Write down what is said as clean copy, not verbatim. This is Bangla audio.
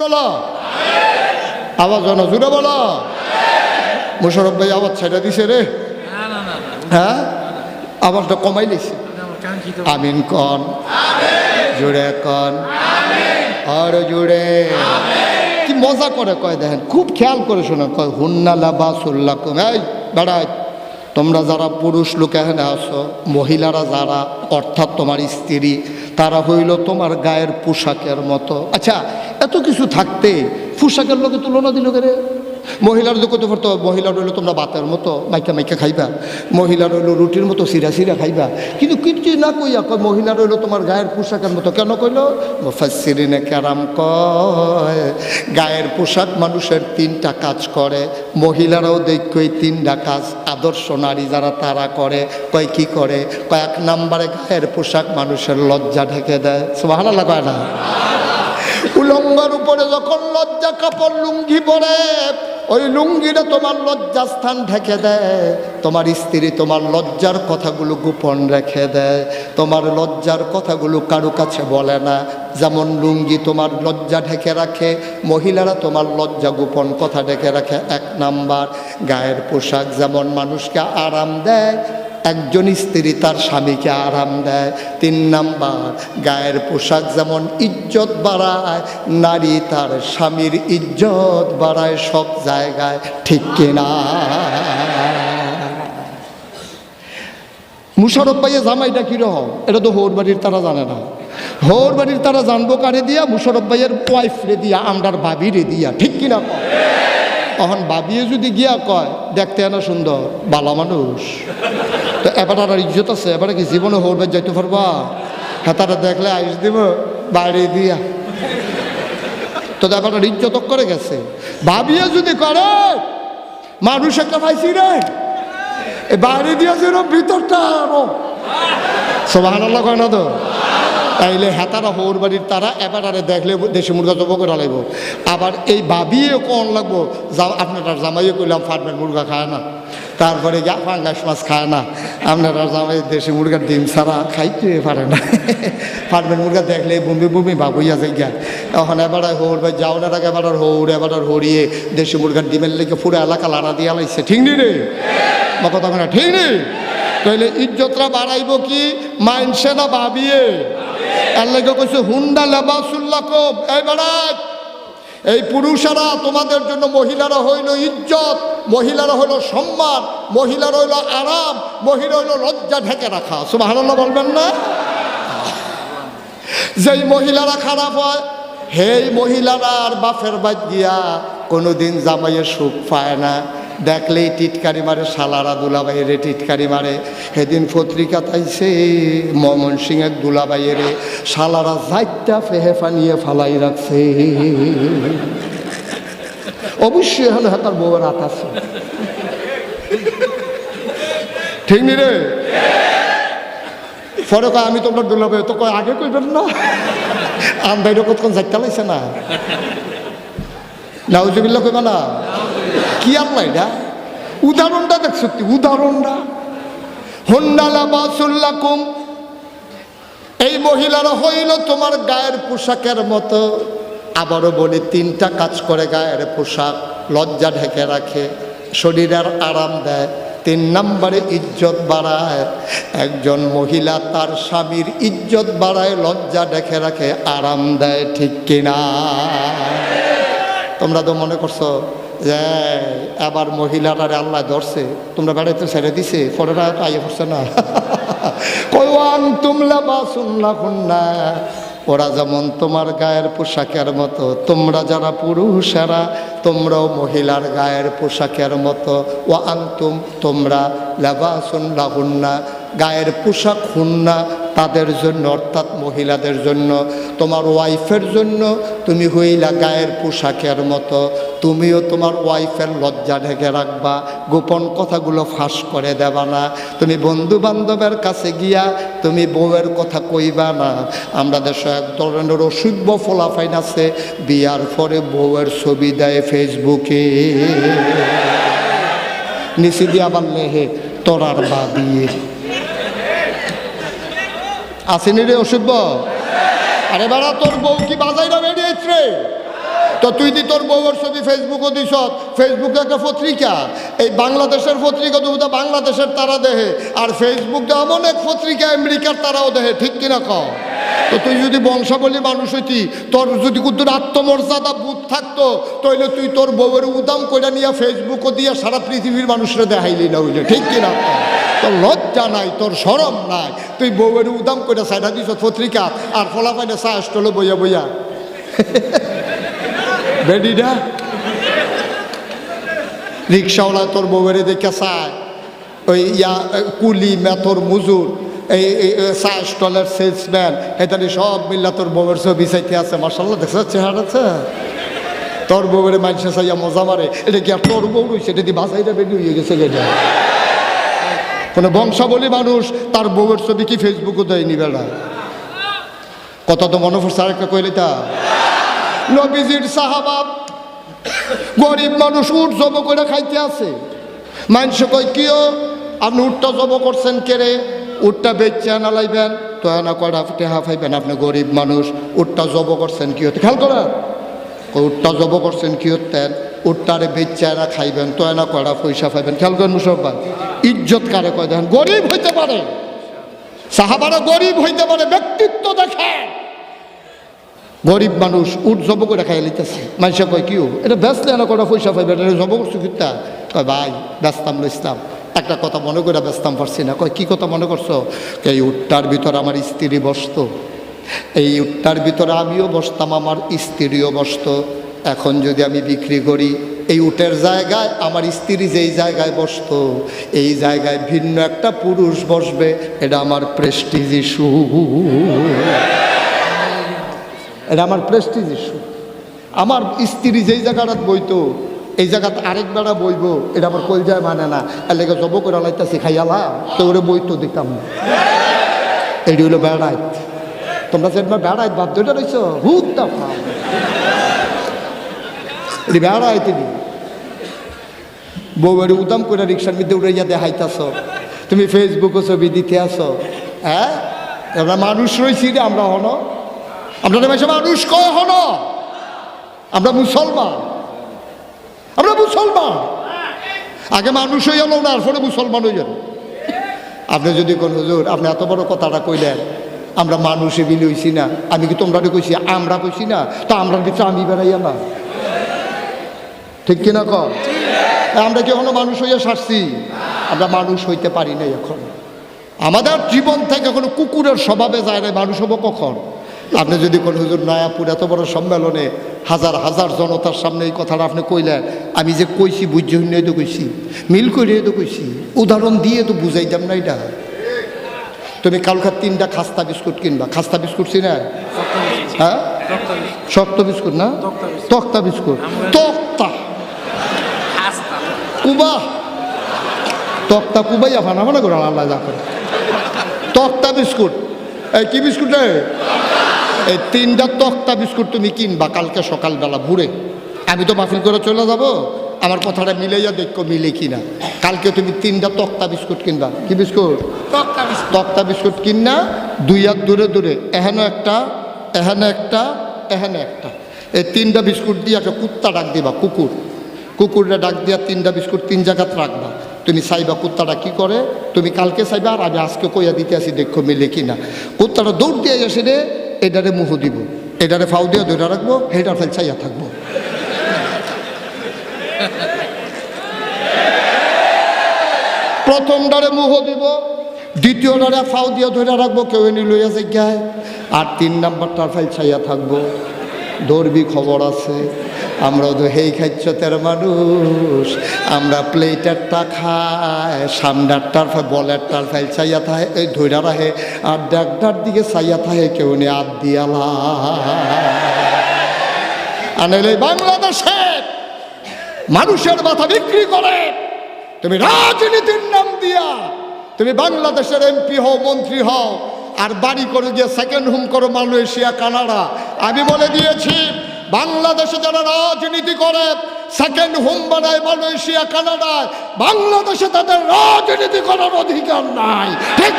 বলো আওয়াজ না জুড়ে বলো। মোশারফ ভাই আওয়াজ ছেড়ে দিছে রে। হ্যাঁ আওয়াজটা কমাই লিছে। আমিন কন, জুড়ে কন, আর জুড়ে। কি মজা করে কয় দেখেন, খুব খেয়াল করে শোনা কয় হুন্না লাবাসুল্লাকুম। এই বেড়ায় তোমরা যারা পুরুষ লোক এখানে আসো, মহিলারা যারা অর্থাৎ তোমার স্ত্রী, তারা হইল তোমার গায়ের পোশাকের মতো। আচ্ছা এত কিছু থাকতে পোশাকের লোকে তুলনা দিল রে। মহিলার লোক তো করতে হবে, মহিলা রইল তোমরা ভাতের মতো মাইকা মাইকা খাইবা, মহিলা রইল রুটির মতো সিরা সিরা খাইবা, কিন্তু কিছু না কইয়া কয় মহিলা রইল তোমার গায়ের পোশাকের মতো। কেন কইল? মুফাসসিরিনে কেরাম কয় গায়ের পোশাক মানুষের তিনটা কাজ করে, মহিলারাও দেখো এই তিনটা কাজ আদর্শ নারী যারা তারা করে। কয় কি করে? কয়েক নাম্বারে গায়ের পোশাক মানুষের লজ্জা ঢেকে দেয়। সুবহানাল্লাহ কয় না? উলঙ্গর উপরে যখন লজ্জা কাপড় লুঙ্গি পরে, ওই লুঙ্গিটা তোমার লজ্জাস্থান ঢেকে দেয়। তোমার স্ত্রী তোমার লজ্জার কথাগুলো গোপন রেখে দেয়, তোমার লজ্জার কথাগুলো কারো কাছে বলে না। যেমন লুঙ্গি তোমার লজ্জা ঢেকে রাখে, মহিলারা তোমার লজ্জা গোপন কথা ঢেকে রাখে। এক নাম্বার গায়ের পোশাক যেমন মানুষকে আরাম দেয়, একজন স্ত্রী তার স্বামীকে আরাম দেয়। তিন নাম্বার গায়ের পোশাক যেমন ইজ্জত বাড়ায়, নারী তার স্বামীর ইজ্জত বাড়ায় সব জায়গায়। ঠিক কিনা? মুশারফ ভাইয়ের জামাইটা কিরকম এটা তো হৌর বাড়ির তারা জানে না। হৌর বাড়ির তারা জানবো কারে দিয়া? মুশারফ ভাইয়ের ওয়াইফ রে দিয়া, আমরার ভাবি রে দিয়া। ঠিক কিনা? তখন ভাবিয়ে যদি গিয়া কয় দেখতে না সুন্দর, ভালো মানুষ, তো এবার আর ইজ্জত আছে? এবারে কি জীবনে হরবে যাইতে পারবা? হ্যাঁ তারা দেখলে আইস দিব বাইরে দিয়া, তো এবার আর ইজ্জত করে গেছে। ভাবিয়ে যদি করে মানুষ একটা পাইছি রে, বাইরে দিয়া যেন ভিতরটা আরো। সুবহানাল্লাহ কয় না তো? তাইলে হেতারা হৌর বাড়ির তারা এবার আরে দেখলে দেশি মুরগা জব করে লাগব। আবার এই ভাবিয়ে কোন লাগবো, আপনার জামাইয়ে কইলাম ফার্মের মুরগা খায় না, তারপরে ফাঙ্গাস মাছ খায় না, আপনারা জামাই দেশি মুরগার ডিম ছাড়া খাইতে পারে না। ফার্মের মুরগা দেখলে বমি বমি ভাব হইয়া যায় গিয়া। এখন এবার হৌর ভাই যাওয়ার আগে এবার হৌর এবার হরিয়ে দেশি মুরগার ডিমের লেগে পুরো এলাকা লাড়া দিয়া লাইছে। ঠিক নি রে? বা কথা না ঠিক নেই? তাইলে ইজ্জতরা বাড়াইব কি মাইনসে না ভাবিয়ে? এর লেগে কইছে হুন্ডা লেবাসুল্লাকুম। এই বেড়ায় এই পুরুষেরা তোমাদের জন্য, মহিলারা হইল ইজ্জত, মহিলারা হইল সম্মান, মহিলারা হইল আরাম, মহিলা হইল লজ্জা ঢেকে রাখা। সুবহানাল্লাহ বলবেন না? যেই মহিলারা খারাপ হয়, হেই মহিলারা আর বাপের বাদ গিয়া কোনোদিন জামাইয়ের সুখ পায় না। দেখলেই টিটকারি মারে, শালারা দুলাবাইয়েরে টিটকারি মারে। সেদিন পত্রিকা তাইছে ময়মনসিংহের দুলাবাইয়েরে শালারা যাইটা ফেহে ফানিয়ে ফালাই রাখছে। অবশ্যই এখানে হাতার বউয়ের হাত আছে। ঠিক নি রে? পরে কয় আমি তোমার দুলাবাই, তো কয় আগে কইবেন না, আমদাইরে কতক্ষণ যাইতে লাইছে না। নাউজুবিল্লাহ কইবা না? কি আল্লাহ এটা? উদাহরণটা দেখ, সত্যি উদাহরণটা। হুন্না লাবাসুল্লাকুম, এই মহিলারা হইল তোমার গায়ের পোশাকের মতো। আবারও বলি তিনটা কাজ করে গায়ের পোশাক, লজ্জা ঢেকে রাখে, শরীরের আরাম দেয়, তিন নম্বরে ইজ্জত বাড়ায়। একজন মহিলা তার স্বামীর ইজ্জত বাড়ায়, লজ্জা ঢেকে রাখে, আরাম দেয়। ঠিক কিনা? তোমরা তো মনে করছো যে আবার মহিলারা আল্লাহ ধরছে, তোমরা বেড়াইতে ছেড়ে দিছে, পরে তো আইয়ে পড়ছে না। কয়াং তুমলা বা শুনলা খুন্না, ওরা যেমন তোমার গায়ের পোশাকের মতো, তোমরা যারা পুরুষেরা তোমরাও মহিলার গায়ের পোশাকের মতো। ও আংতুম তোমরা লাবাসুন লাহুন্না, গায়ের পোশাক হুন্না তাদের জন্য, অর্থাৎ মহিলাদের জন্য। তোমার ওয়াইফের জন্য তুমি হইলা গায়ের পোশাকের মতো। তুমিও তোমার ওয়াইফের লজ্জা ঢেকে রাখবা, গোপন কথাগুলো ফাঁস করে দেবা না। তুমি বন্ধু বান্ধবের কাছে গিয়া তুমি বউয়ের কথা কইবা না। আমরা দেশে এক ধরনের অসভ্য ফলাফাইন আছে, বিয়ার পরে বউয়ের ছবি দেয় ফেসবুকে, নিচে দিয়া বানলে হে তোরার বা বিয়ে। আসেনি রে অসভ্য? আরে বাড়া তোর বউ কি বাজাইরা বেরিয়েছে? তো তুই দি তোর বউয়ের ছবি ফেসবুকও দিস, ফেসবুকে একটা পত্রিকা, এই বাংলাদেশের পত্রিকা তো বাংলাদেশের তারা দেহে, আর ফেসবুক তো এমন এক পত্রিকা আমেরিকার তারাও দেহে, ঠিক কিনা ক? তো তুই যদি বংশাবলী মানুষ হইতি, তোর যদি কুদ্দুর আত্মমর্যাদা বুধ থাকতো, তাহলে তুই তোর বউয়ের উদাম কইরা নিয়ে ফেসবুকও দিয়ে সারা পৃথিবীর মানুষরা দেখাইলি না, হইলে ঠিক কিনা? তোর লজ্জা নাই, তোর শরম নাই, তুই বউয়ের উদাম কইরা সাইডা দিস পত্রিকা, আর ফলা পাইলে চা স্টলে বইয়া বইয়া বেডিটা রিক্সাওয়ালা তোর বউয়ের দেখে চায়, ওই কুলি মেথর মজুর, এই চা স্টলের সেলসম্যান, এখানে সব মিল্লা তোর বউয়ের ছবি চাইতে আছে। মার্শাল্লাহ দেখছ চেহারা আছে, তোর বউয়ের মানুষে চাইয়া মজা মারে। এটা কি আর তোর বউ রয়েছে? এটা দিয়ে বাসাইটা বেরিয়ে হয়ে গেছে। এটা কোনো বংশাবলী মানুষ তার বউয়ের ছবি কি ফেসবুকও দেয়নি বেড়া? কথা তো মনে পড়ছে আরেকটা কইলে তা নবীজির সাহাবা গরিব মানুষ উট জব করে খাইতে আছে। মানুষ কই কিও আপনি উটটা জব করছেন কেরে? উটটা বেচে নালাইবেন তো না কয়টা টেহা পাইবেন? আপনি গরিব মানুষ, উটটা জব করছেন কি হতে? খেয়াল করেন, উটটা জব করছেন কি হতেন? উটটারে বেচে না খাইবেন তো না কয়টা পয়সা পাইবেন? খেয়াল করেন মুসলমান, ইজ্জত কারে কয় দেখেন? গরিব হইতে পারে, সাহাবারা গরিব হইতে পারে, ব্যক্তিত্ব দেখে। গরিব মানুষ উট জব করে খাই লিতেছে। মানুষে কয় কিও এটা বেচলে না কটা পয়সা পাইবেন? এটা জব করছো কিতা? কয় ভাই ব্যস্তাম লইসলাম, একটা কথা মনে করে ব্যস্তাম পারছি না। কয় কি কথা মনে করছো? এই উটটার ভিতরে আমার স্ত্রী বসত, এই উটটার ভিতরে আমিও বসতাম, আমার স্ত্রীও বসত। এখন যদি আমি বিক্রি করি, এই উটের জায়গায় আমার স্ত্রী যেই জায়গায় বসত, এই জায়গায় ভিন্ন একটা পুরুষ বসবে, এটা আমার প্রেস্টিজ ইস্যু, এটা আমার প্রেস্টিজ ইস্যু। আমার স্ত্রী যেই জায়গাটা বইতো, এই জায়গাতে আরেক বেড়া বইব, এটা আমার কলজায় মানে না। এলাকা জব করে লাইতাছি খাইয়ালা তো ওরে বইতো দিতাম না। এটি হলো বেড়াইত। তোমরা সেটা বেড়াইত ভাব দুইটা রয়েছ হুকটা ফাও, এটি বেড়াইত। বউয়ের উদাম করে রিক্সার মধ্যে উড়াইয়া দেখাইতেছ, তুমি ফেসবুকে ছবি দিতে আসো। হ্যাঁ আমরা মানুষ রয়েছি রে, আমরা হন, আমরা মানুষ কয় হন, আমরা মুসলমান, আমরা মুসলমান। আগে মানুষ হয়ে গেল না, পরে মুসলমান হয়ে যান। আপনি যদি কোন হুজুর আপনি এত বড় কথাটা কইলেন, আমরা মানুষে বিলি হইছি না, আমি কি তোমরা কইছি? আমরা কইছি না তো, আমরা কিছু আমি বেড়াইয়া না, ঠিক কিনা ক? আমরা কি এখনো মানুষ হইয়া সারছি? আমরা মানুষ হইতে পারি না এখন। আমাদের জীবন থেকে এখনো কুকুরের স্বভাবে যায় না, মানুষ হবো কখন? আপনি যদি কোন হুজুর নয়াপুর এত বড় সম্মেলনে হাজার হাজার জনতার সামনে এই কথাটা আপনি কইলেন, আমি যে কইছি বুঝে হইলে তো কইছি, মিল করে তো কইছি, উদাহরণ দিয়ে তো বুঝাইতাম না। এটা তুমি কালকার 3টা খাস্তা বিস্কুট কিনবা, খাস্তা বিস্কুট চিনা? হ্যাঁ শক্ত বিস্কুট না, তক্তা বিস্কুট, তক্তা কুবা, তক্তা কুবাইয়া ফানা ফানা করে আল্লাহ যা করে। তক্তা বিস্কুট, এই কি বিস্কুট? এই 3টা তক্তা বিস্কুট তুমি কিনবা কালকে সকালবেলা ভোরে। আমি তো মাহফিল করে চলে যাব, আমার কথাটা মিলাইয়া দেখো মিলে কিনা। কালকে তুমি 3টা তক্তা বিস্কুট কিনবা। কি বিস্কুট? তক্তা বিস্কুট কিনা 2 হাত দূরে দূরে, এখানে একটা, এখানে একটা, এখানে একটা, এই 3টা বিস্কুট দিয়ে একটা কুত্তা ডাক দিবা, কুকুর, কুকুরটা ডাক দিয়া 3টা বিস্কুট 3 জায়গাতে রাখবা। তুমি চাইবা কুত্তাটা কি করে, তুমি কালকে চাইবা, আর আমি আজকে কইয়া দিতে আসি দেখো মিলে কিনা। কুত্তাটা দৌড় দিয়ে এসে রে এটারে মুহ দিব, এটারে ফাউ দিয়ে ধরে রাখবো, হেটার ফেল চাইয়া থাকবো। প্রথম ডারে মুহ দিব, দ্বিতীয় ডারে ফাউ দিয়ে ধরে রাখবো, কেউ এনে লইয়া যাই, আর 3 নাম্বারটার ফেল চাইয়া থাকবো। ধরবি খবর আছে, আমরা তো হেই খাইচ্ছতের মানুষ, আমরা প্লেটারটা খাই, সামনারটার বলেরটার ফাইল চাইয়া থাকে, এই ধৈরা রাখে, আর ডাকটার দিকে চাইয়া থাকে, কেউ নে আদ দিয়ালা। আনলে বাংলাদেশে মানুষের মাথা বিক্রি করে তুমি রাজনীতির নাম দিয়া তুমি বাংলাদেশের এমপি হও, মন্ত্রী হও, আর বাড়ি করে গিয়ে সেকেন্ড হোম করো মালয়েশিয়া, কানাডা। আমি বলে দিয়েছি, বাংলাদেশে যারা রাজনীতি করে সেকেন্ড হোম বানায় মালয়েশিয়া, কানাডায়, বাংলাদেশে তাদের রাজনীতি করার অধিকার নাই, ঠিক?